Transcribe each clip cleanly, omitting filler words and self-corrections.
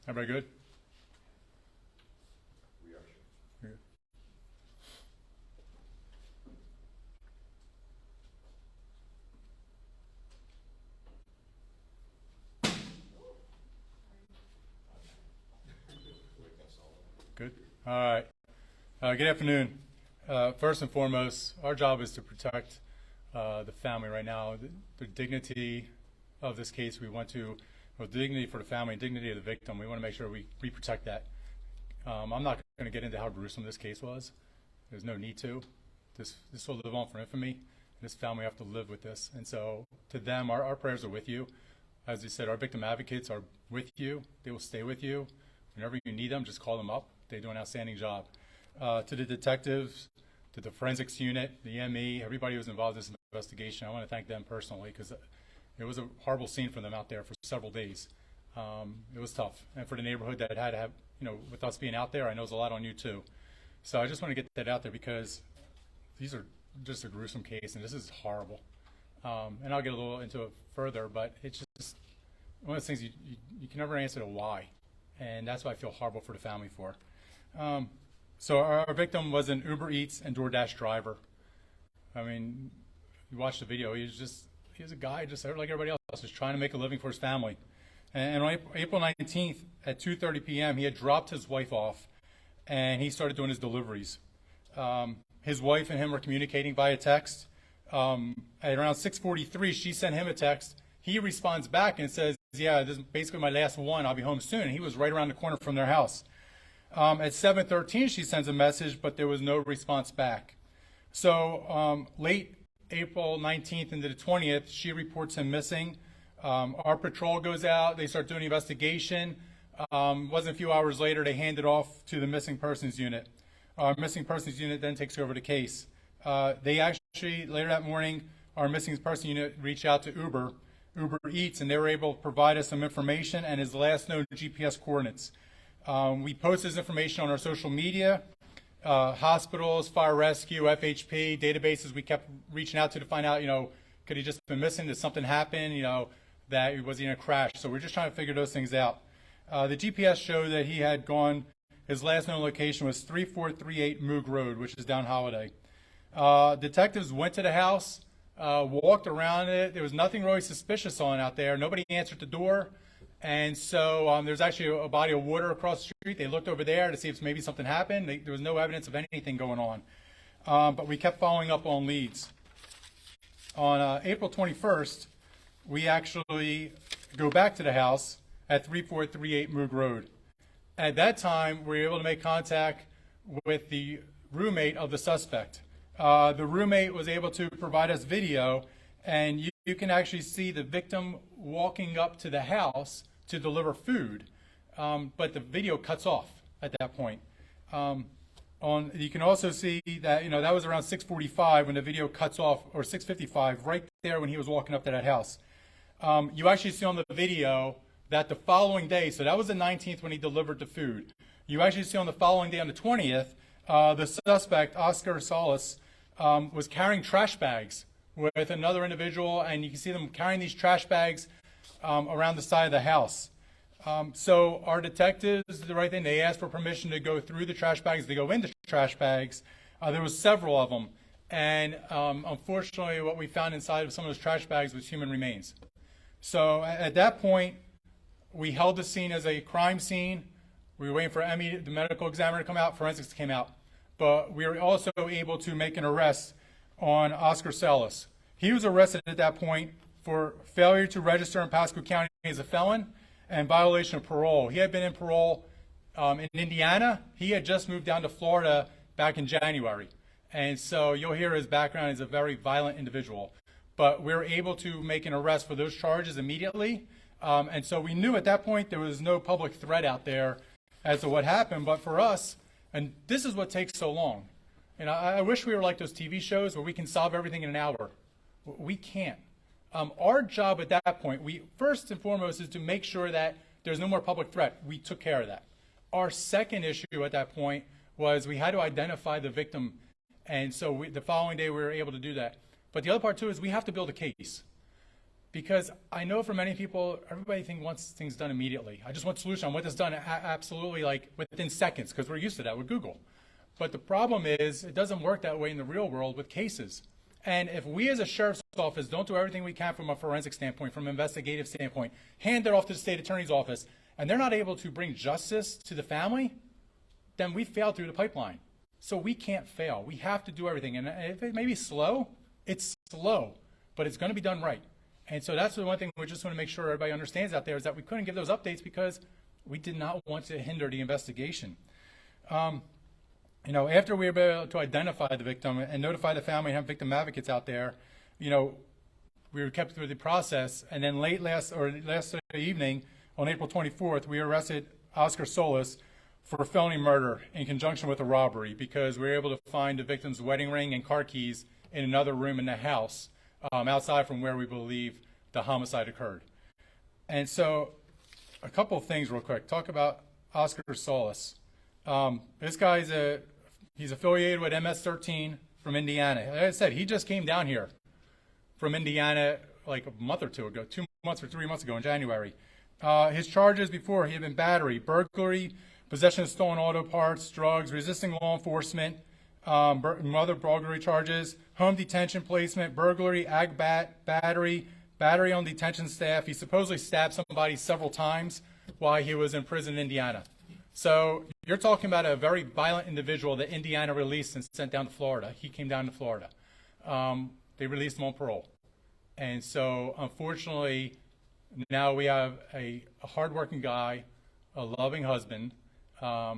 Everybody good? We are. You're good. Good. All right. Good afternoon. First and foremost, our job is to protect the family right now. The dignity of this case, we want to, well, dignity for the family, dignity of the victim, we want to make sure we protect that. I'm not going to get into how gruesome this case was. There's no need to. This will live on for infamy. This family have to live with this. And so to them, our prayers are with you. As you said, our victim advocates are with you. They will stay with you. Whenever you need them, just call them up. They do an outstanding job. To the detectives, to the forensics unit, the ME, everybody who was involved in this investigation, I want to thank them personally because it was a horrible scene for them out there for several days. It was tough. And for the neighborhood that had to have, with us being out there, I know there's a lot on you too. So I just want to get that out there because these are just a gruesome case and this is horrible. And I'll get a little into it further, but it's just one of those things you can never answer the why. And that's what I feel horrible for the family for. So our victim was an Uber Eats and DoorDash driver. I mean, you watch the video, he was a guy just like everybody else, just trying to make a living for his family. And on April 19th at 2:30 p.m., he had dropped his wife off and he started doing his deliveries. His wife and him were communicating via text. At around 6:43, she sent him a text. He responds back and says, yeah, this is basically my last one. I'll be home soon. And he was right around the corner from their house. At 7:13, she sends a message, but there was no response back. So late April 19th into the 20th, she reports him missing. Our patrol goes out. They start doing the investigation. Wasn't a few hours later, they hand it off to the missing persons unit. Our missing persons unit then takes over the case. They actually, later that morning, our missing person unit reached out to Uber Eats, and they were able to provide us some information and his last known GPS coordinates. We post this information on our social media, hospitals, fire rescue, FHP, databases. We kept reaching out to find out, could he just been missing? Did something happen? That was he in a crash? So we're just trying to figure those things out. The GPS showed that he had gone, his last known location was 3438 Moog Road, which is down Holiday. Detectives went to the house, walked around it. There was nothing really suspicious on out there. Nobody answered the door. And so there's actually a body of water across the street. They looked over there to see if maybe something happened. There was no evidence of anything going on. But we kept following up on leads. On April 21st, we actually go back to the house at 3438 Moog Road. At that time, we were able to make contact with the roommate of the suspect. The roommate was able to provide us video, and you can actually see the victim walking up to the house to deliver food, but the video cuts off at that point. You can also see that that was around 6:45 when the video cuts off, or 6:55, right there when he was walking up to that house. You actually see on the video that the following day, so that was the 19th when he delivered the food. You actually see on the following day, on the 20th, the suspect, Oscar Salas, was carrying trash bags with another individual, and you can see them carrying these trash bags around the side of the house. So our detectives did the right thing. They asked for permission to go through the trash bags, to go into trash bags. There was several of them, and unfortunately what we found inside of some of those trash bags was human remains. So at that point, we held the scene as a crime scene. We were waiting for Emmy, the medical examiner, to come out. Forensics came out. But we were also able to make an arrest on Oscar Salas. He was arrested at that point for failure to register in Pasco County as a felon and violation of parole. He had been in parole in Indiana. He had just moved down to Florida back in January. And so you'll hear his background is a very violent individual. But we were able to make an arrest for those charges immediately. And so we knew at that point there was no public threat out there as to what happened. But for us, and this is what takes so long. And I wish we were like those TV shows where we can solve everything in an hour. We can't. Our job at that point, first and foremost, is to make sure that there's no more public threat. We took care of that. Our second issue at that point was we had to identify the victim. And so the following day we were able to do that. But the other part too is we have to build a case. Because I know for many people, everybody wants things done immediately. I just want a solution. I want this done absolutely like within seconds because we're used to that with Google. But the problem is it doesn't work that way in the real world with cases. And if we as a sheriff's office don't do everything we can from a forensic standpoint, from an investigative standpoint, hand it off to the state attorney's office, and they're not able to bring justice to the family, then we failed through the pipeline. So we can't fail. We have to do everything. And if it may be slow, it's slow, but it's going to be done right. And so that's the one thing we just want to make sure everybody understands out there is that we couldn't give those updates because we did not want to hinder the investigation. After we were able to identify the victim and notify the family and have victim advocates out there, we were kept through the process. And then last evening, on April 24th, we arrested Oscar Solis for felony murder in conjunction with a robbery because we were able to find the victim's wedding ring and car keys in another room in the house outside from where we believe the homicide occurred. And so a couple of things real quick. Talk about Oscar Solis. This guy's he's affiliated with MS-13 from Indiana. Like I said, he just came down here from Indiana like a month or two ago, 2 months or 3 months ago in January. His charges before, he had been battery, burglary, possession of stolen auto parts, drugs, resisting law enforcement, other burglary charges, home detention placement, burglary, battery on detention staff. He supposedly stabbed somebody several times while he was in prison in Indiana. So you're talking about a very violent individual that Indiana released and sent down to Florida. He came down to Florida. They released him on parole. And so unfortunately, now we have a hardworking guy, a loving husband,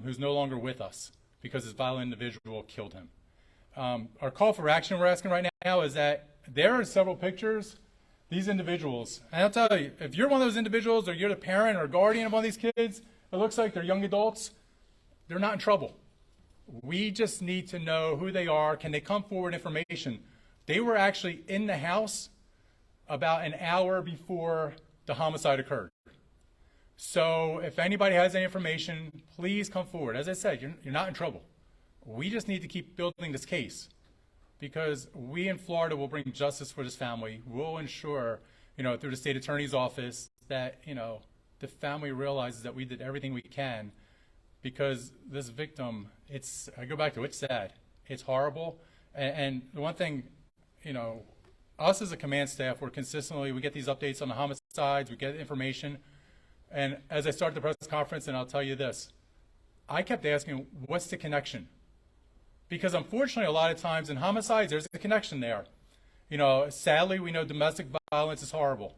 who's no longer with us because this violent individual killed him. Our call for action we're asking right now is that there are several pictures, these individuals, and I'll tell you, if you're one of those individuals or you're the parent or guardian of one of these kids, it looks like they're young adults, they're not in trouble. We just need to know who they are. Can they come forward information? They were actually in the house about an hour before the homicide occurred. So if anybody has any information, please come forward. As I said, you're not in trouble. We just need to keep building this case because we in Florida will bring justice for this family. We'll ensure, through the state attorney's office that, the family realizes that we did everything we can because this victim, I go back to it's sad. It's horrible. And the one thing, us as a command staff, we get these updates on the homicides, we get information. And as I start the press conference, and I'll tell you this, I kept asking, what's the connection? Because unfortunately, a lot of times in homicides, there's a connection there. Sadly, we know domestic violence is horrible.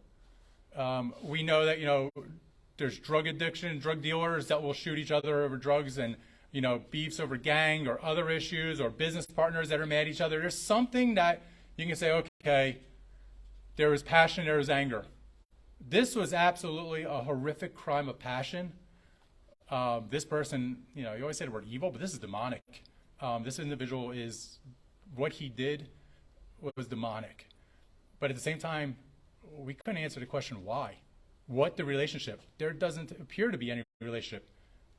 We know that, there's drug addiction, drug dealers that will shoot each other over drugs and, beefs over gang or other issues or business partners that are mad at each other. There's something that you can say, okay, there was passion, there was anger. This was absolutely a horrific crime of passion. This person, you always say the word evil, but this is demonic. This individual what he did was demonic. But at the same time, we couldn't answer the question why. What the relationship? There doesn't appear to be any relationship.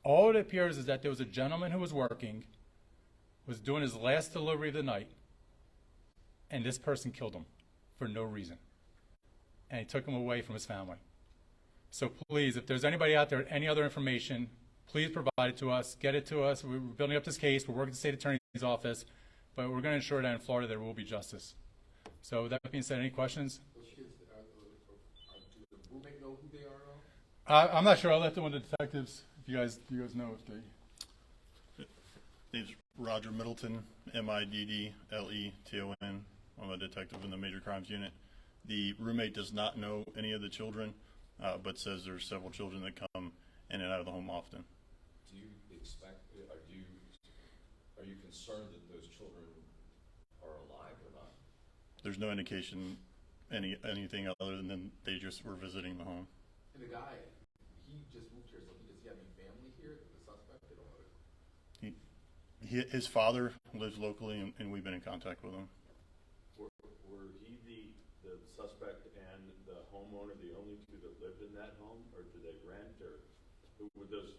All it appears is that there was a gentleman who was working, was doing his last delivery of the night, and this person killed him for no reason. And he took him away from his family. So please, if there's anybody out there, any other information, please provide it to us, get it to us. We're building up this case. We're working with the state attorney's office, but we're going to ensure that in Florida there will be justice. So with that being said, any questions? Those kids, do the roommate know who they are? I'm not sure. I'll let one of the detectives, if you guys know if they. Name's Roger Middleton, Middleton. I'm a detective in the Major Crimes Unit. The roommate does not know any of the children, but says there's several children that come in and out of the home often. Do you expect, are you concerned that those children are alive or not? There's no indication anything other than they just were visiting the home. And the guy, he just moved here, so does he have any family here, the suspect? They don't know. His father lives locally, and we've been in contact with him. Were he the suspect and the homeowner the only two that lived in that home, or did they rent, or who would those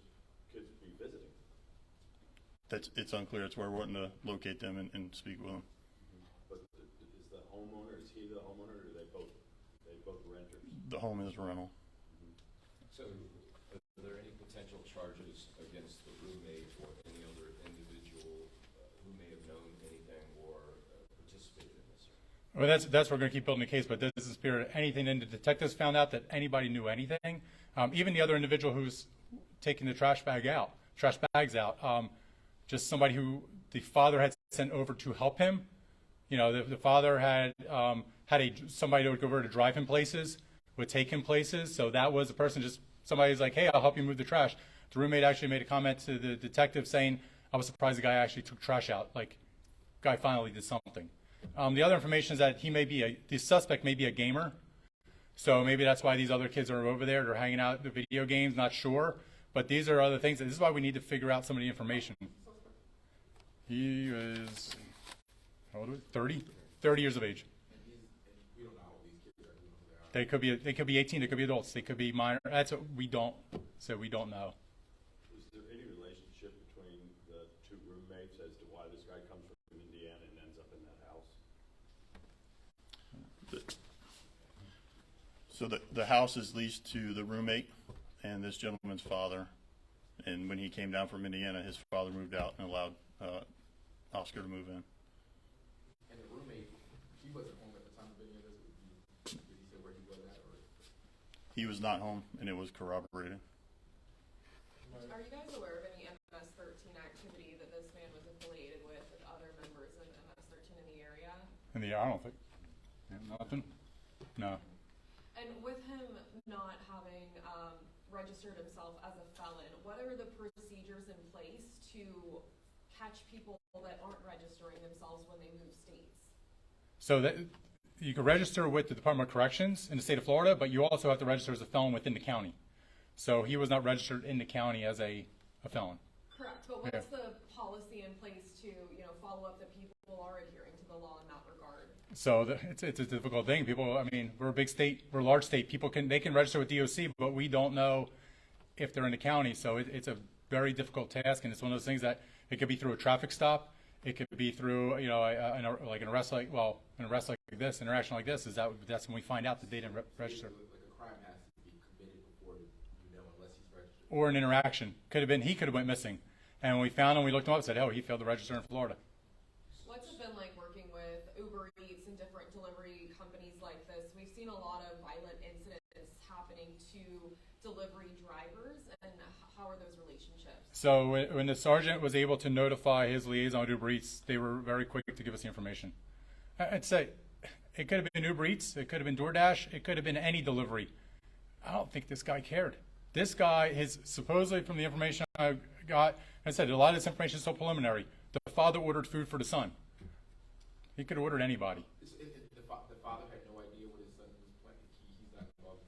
kids be visiting? It's unclear. It's where we're wanting to locate them and speak with them. But is he the homeowner, or do they both rent or the home is rental. So, are there any potential charges against the roommate or any other individual who may have known anything or participated in this? Well, that's we're going to keep building the case, but this is the spirit. Anything, and the detectives found out that anybody knew anything. Even the other individual who's taking the trash bags out, just somebody who the father had sent over to help him. You know, the father had somebody that would go over to drive him places, would take him places. So that was the person. Just somebody's like, hey, I'll help you move the trash. The roommate actually made a comment to the detective saying, I was surprised the guy actually took trash out. Like, guy finally did something. The other information is that the suspect may be a gamer. So maybe that's why these other kids are over there. They're hanging out the video games, not sure. But these are other things. This is why we need to figure out some of the information. He is, how old was he? 30? 30 years of age. We don't know how old these kids are. We don't know who they are. They could be 18, they could be adults, they could be minor. That's what we don't know. Is there any relationship between the two roommates as to why this guy comes from Indiana and ends up in that house? So the house is leased to the roommate and this gentleman's father. And when he came down from Indiana, his father moved out and allowed Oscar to move in. And the roommate, he wasn't home at the time of any of this. Did he say where he was at? Or? He was not home, and it was corroborated. Are you guys aware of any MS-13 activity that this man was affiliated with other members of MS-13 in the area? I don't think. Nothing? No. And with him not having registered himself as a felon, what are the procedures in place to catch people that aren't registering themselves when they move states? So that you can register with the Department of Corrections in the state of Florida, but you also have to register as a felon within the county. So he was not registered in the county as a felon. Correct, but what's the policy in place to follow up that people are adhering to the law in that regard? So it's a difficult thing. People, I mean, we're a big state, we're a large state. People they can register with DOC, but we don't know if they're in the county. So it's a very difficult task, and it's one of those things that it could be through a traffic stop. It could be through an arrest like this, interaction like this. That's when we find out that they didn't register. Like a crime has to be committed before unless he's registered. Or an interaction. He could have went missing, and when we found him, we looked him up and said, oh, he failed to register in Florida. What's it been like working with Uber Eats and different delivery companies like this? We've seen a lot of violent incidents happening to delivery drivers, and how are those relationships? So when the sergeant was able to notify his liaison at Uber Eats, they were very quick to give us the information. I'd say it could have been Uber Eats, it could have been DoorDash, it could have been any delivery. I don't think this guy cared. This guy is supposedly, from the information I got, I said a lot of this information is so preliminary. The father ordered food for the son. He could have ordered anybody. The father had no idea what his son was planning. He's not involved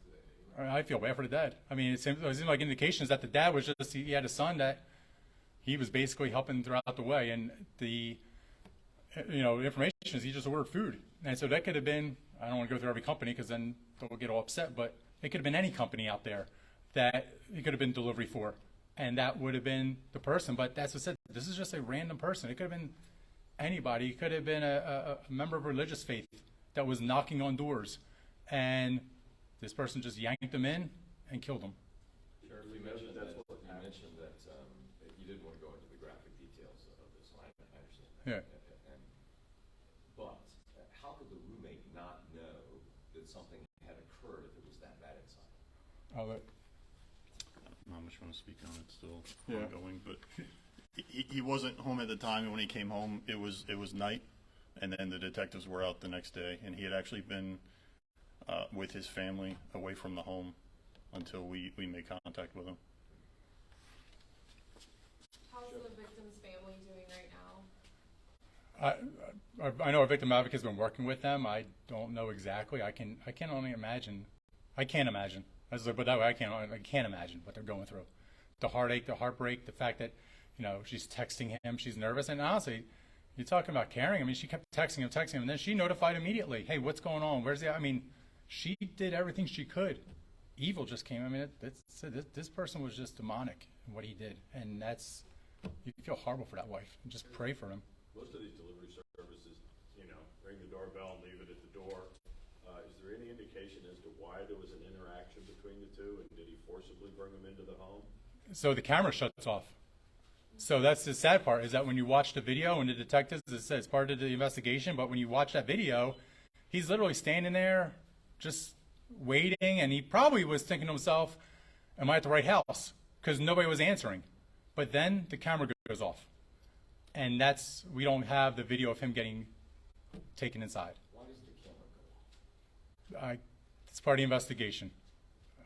in that. I feel bad for the dad. I mean, it seems like indications that the dad was he had a son that he was basically helping throughout the way, and the information is he just ordered food, and so that could have been, I don't want to go through every company because then they'll get all upset, but it could have been any company out there that he could have been delivery for, and that would have been the person. But that's what I said. This is just a random person. It could have been anybody. It could have been a member of religious faith that was knocking on doors, and this person just yanked them in and killed them. Sheriff, you mentioned that you didn't want to go into the graphic details of this, and I understand that. Yeah. But how could the roommate not know that something had occurred if it was that bad inside? I'll let Not much want to speak on it, still Yeah. ongoing, but he wasn't home at the time, and when he came home, it was night, and then the detectives were out the next day, and he had actually been with his family away from the home until we made contact with him. How's the victim's family doing right now? I know our victim advocate's been working with them. I don't know exactly. I can only imagine. I can't imagine. Let's put it that way. I can't imagine what they're going through. The heartache, the heartbreak, the fact that she's texting him, she's nervous, and honestly, you're talking about caring. I mean, she kept texting him, and then she notified immediately. Hey, what's going on? Where's he? I mean, she did everything she could. Evil just came. I mean, this person was just demonic in what he did, and you feel horrible for that wife. And just pray for him. Most of these delivery services, ring the doorbell and leave it at the door. Is there any indication as to why there was an interaction between the two, and did he forcibly bring him into the home? So the camera shuts off. So that's the sad part, is that when you watch the video, and the detectives, it's part of the investigation, but when you watch that video, he's literally standing there just waiting, and he probably was thinking to himself, am I at the right house? Because nobody was answering. But then the camera goes off. And we don't have the video of him getting taken inside. Why does the camera go off? It's part of the investigation.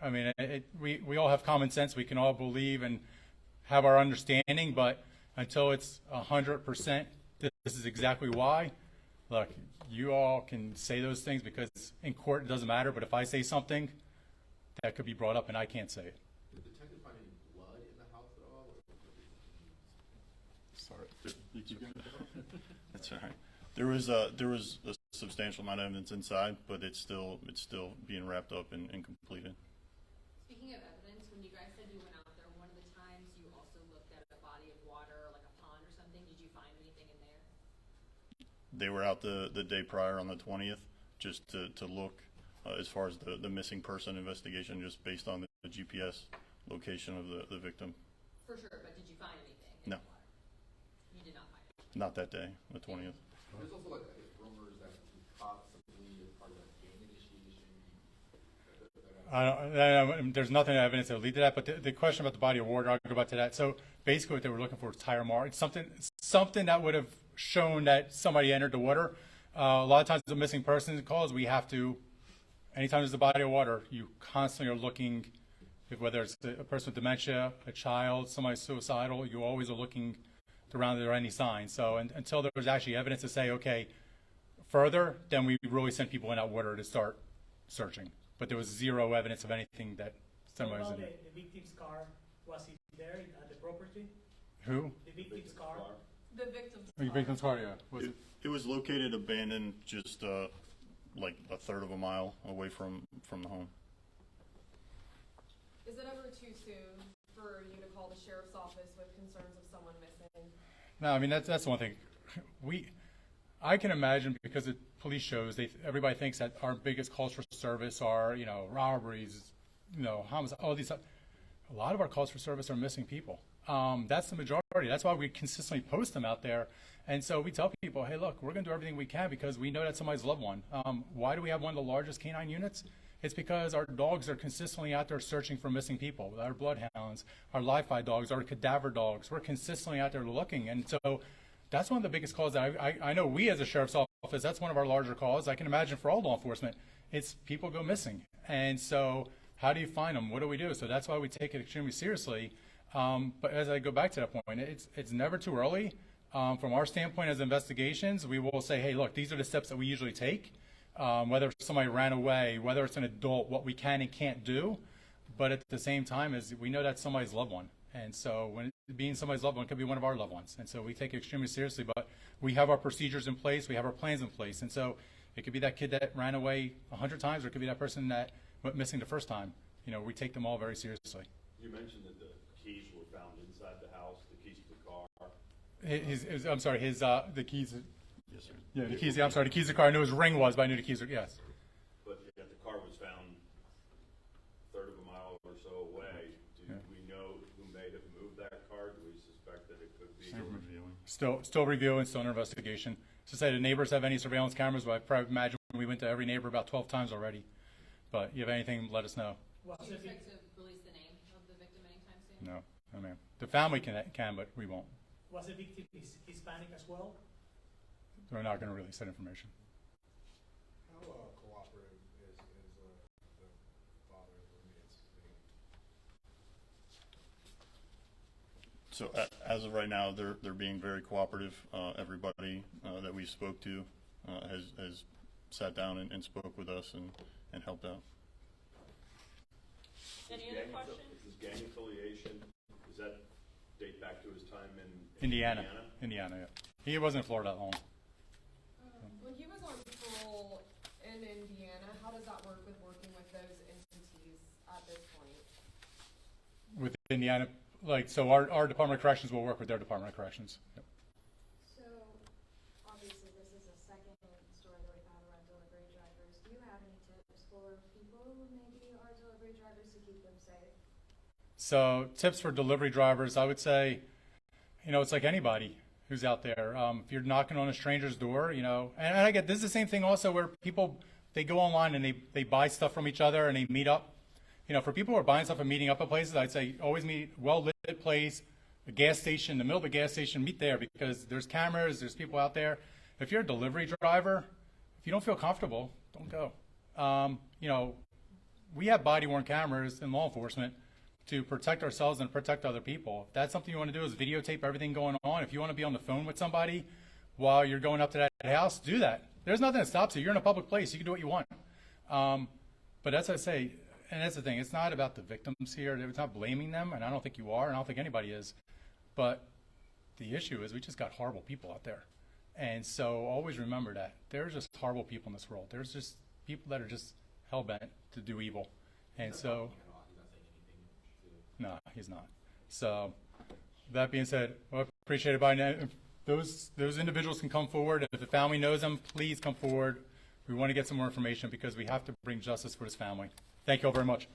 I mean, we all have common sense. We can all believe and have our understanding, but until it's 100%, this is exactly why. Look, you all can say those things because in court it doesn't matter, but if I say something, that could be brought up and I can't say it. Did the detective find any blood in the house at all? Sorry. You keep going. That's all right. There was a substantial amount of evidence inside, but it's still being wrapped up and completed. Speaking of evidence, when you guys said you went out there, one of the times you also looked at a body of water, like a pond or something. Did you find anything in there? They were out the day prior on the 20th just to look as far as the missing person investigation, just based on the GPS location of the victim. For sure, but did you find anything in No. the water? You did not find anything. Not that day, the 20th. There's also like rumors that he possibly is part of a gang initiation. There's nothing evidence that will lead to that, but the question about the body of water, I'll go back to that. So basically what they were looking for was tire marks, something that would have shown that somebody entered the water. A lot of times the missing person calls, we have to, anytime there's a body of water, you constantly are looking, whether it's a person with dementia, a child, somebody suicidal, you always are looking around if there are any signs. So until there's actually evidence to say, okay, further, then we really send people in that water to start searching. But there was zero evidence of anything that somebody was in. The victim's car, was it there at the property? Who? The victim's car? The victim's The victim's car, yeah. Was it? It was located abandoned just like a third of a mile away from the home. Is it ever too soon for you to call the sheriff's office with concerns of someone missing? No, I mean that's the one thing. I can imagine, because of police shows, everybody thinks that our biggest calls for service are, robberies, homicide, all these. A lot of our calls for service are missing people. That's the majority. That's why we consistently post them out there. And so we tell people, hey, look, we're going to do everything we can because we know that somebody's loved one. Why do we have one of the largest canine units? It's because our dogs are consistently out there searching for missing people. Our bloodhounds, our live-fire dogs, our cadaver dogs, we're consistently out there looking. And so that's one of the biggest calls that I know we as a sheriff's office, that's one of our larger calls. I can imagine for all law enforcement, it's people go missing. And so how do you find them? What do we do? So that's why we take it extremely seriously. But as I go back to that point, it's never too early. From our standpoint as investigations, we will say, hey, look, these are the steps that we usually take. Whether somebody ran away, whether it's an adult, what we can and can't do. But at the same time, is we know that's somebody's loved one. And so when being somebody's loved one could be one of our loved ones. And so we take it extremely seriously, but we have our procedures in place. We have our plans in place. And so it could be that kid that ran away 100 times, or it could be that person that went missing the first time. We take them all very seriously. You mentioned that the keys were found inside the house, the keys to the car. The keys. Yes, sir. Yeah, the keys. I'm sorry, the keys to the car. I knew his ring was, but I knew the keys were, yes. But yet the car was found a third of a mile or so away. Do we know who may have moved that car? Do we suspect that it could be? Still reviewing. Still reviewing, still under investigation. To say the neighbors have any surveillance cameras, but I probably imagine we went to every neighbor about 12 times already. But you have anything, let us know. Do you expect to release the name of the victim anytime soon? No, I mean, the family can, but we won't. Was the victim Hispanic as well? We're not going to release that information. How cooperative is the father of roommates being? So as of right now, they're being very cooperative. Everybody that we spoke to has sat down and spoke with us and helped out. Any other questions? His gang affiliation, does that date back to his time in Indiana, yeah. He wasn't in Florida that long. When he was on parole in Indiana, how does that work with working with those entities at this point? With Indiana, so our Department of Corrections will work with their Department of Corrections. Yep. So, obviously, this is a second story that we found around delivery drivers. Do you have any tips for people who maybe are delivery drivers who say? So tips for delivery drivers, I would say, it's like anybody who's out there. If you're knocking on a stranger's door, and I get this is the same thing also where people, they go online and they buy stuff from each other and they meet up. For people who are buying stuff and meeting up at places, I'd say always meet well-lit place, a gas station, the middle of the gas station, meet there because there's cameras, there's people out there. If you're a delivery driver, if you don't feel comfortable, don't go. We have body-worn cameras in law enforcement to protect ourselves and protect other people. If that's something you want to do is videotape everything going on. If you want to be on the phone with somebody while you're going up to that house, do that. There's nothing that stops you. You're in a public place. You can do what you want. But as I say, and that's the thing, it's not about the victims here. It's not blaming them, and I don't think you are, and I don't think anybody is. But the issue is we just got horrible people out there. And so always remember that. There's just horrible people in this world. There's just people that are just hell-bent to do evil. And so, no, he's not. So that being said, I appreciate it. By now, if those individuals can come forward. If the family knows them, please come forward. We want to get some more information because we have to bring justice for his family. Thank you all very much.